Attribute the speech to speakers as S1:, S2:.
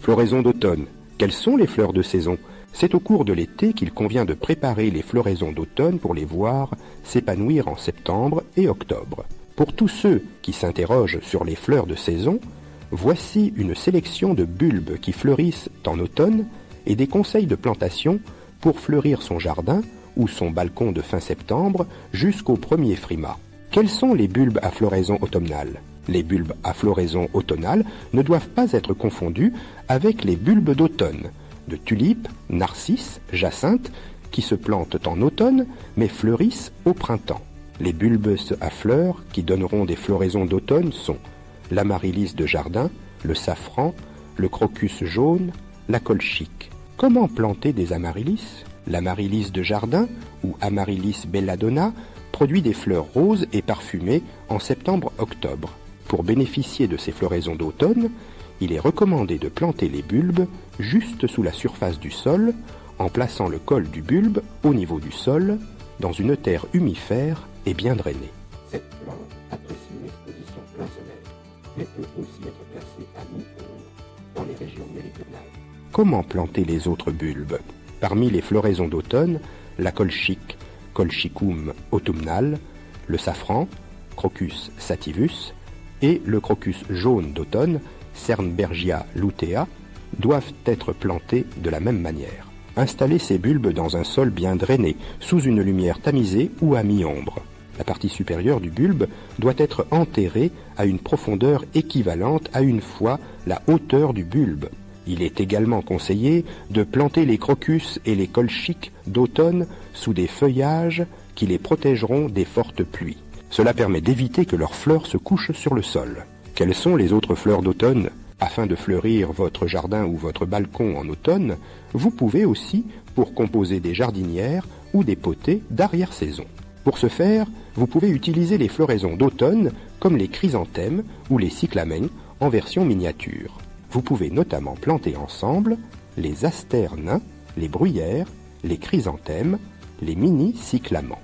S1: Floraison d'automne. Quelles sont les fleurs de saison? C'est au cours de l'été qu'il convient de préparer les floraisons d'automne pour les voir s'épanouir en septembre et octobre. Pour tous ceux qui s'interrogent sur les fleurs de saison, voici une sélection de bulbes qui fleurissent en automne et des conseils de plantation pour fleurir son jardin ou son balcon de fin septembre jusqu'au premier frimas. Quels sont les bulbes à floraison automnale? Les bulbes à floraison automnale ne doivent pas être confondus avec les bulbes d'automne, de tulipes, narcisses, jacinthes, qui se plantent en automne mais fleurissent au printemps. Les bulbes à fleurs qui donneront des floraisons d'automne sont l'amaryllis de jardin, le safran, le crocus jaune, la colchique. Comment planter des amaryllis? L'amaryllis de jardin, ou Amaryllis belladonna, produit des fleurs roses et parfumées en septembre-octobre. Pour bénéficier de ces floraisons d'automne, il est recommandé de planter les bulbes juste sous la surface du sol, en plaçant le col du bulbe au niveau du sol, dans une terre humifère et bien drainée.
S2: Cette plante apprécie une exposition plein soleil, mais peut aussi être placée à mi-ombre dans les régions méridionales.
S1: Comment planter les autres bulbes? Parmi les floraisons d'automne, la colchique, Colchicum autumnale, le safran, Crocus sativus, et le crocus jaune d'automne, Cernbergia lutea, doivent être plantés de la même manière. Installez ces bulbes dans un sol bien drainé, sous une lumière tamisée ou à mi-ombre. La partie supérieure du bulbe doit être enterrée à une profondeur équivalente à une fois la hauteur du bulbe. Il est également conseillé de planter les crocus et les colchiques d'automne sous des feuillages qui les protégeront des fortes pluies. Cela permet d'éviter que leurs fleurs se couchent sur le sol. Quelles sont les autres fleurs d'automne? Afin de fleurir votre jardin ou votre balcon en automne, vous pouvez aussi pour composer des jardinières ou des potées d'arrière-saison. Pour ce faire, vous pouvez utiliser les floraisons d'automne comme les chrysanthèmes ou les cyclamens en version miniature. Vous pouvez notamment planter ensemble les astères nains, les bruyères, les chrysanthèmes, les mini-cyclamens.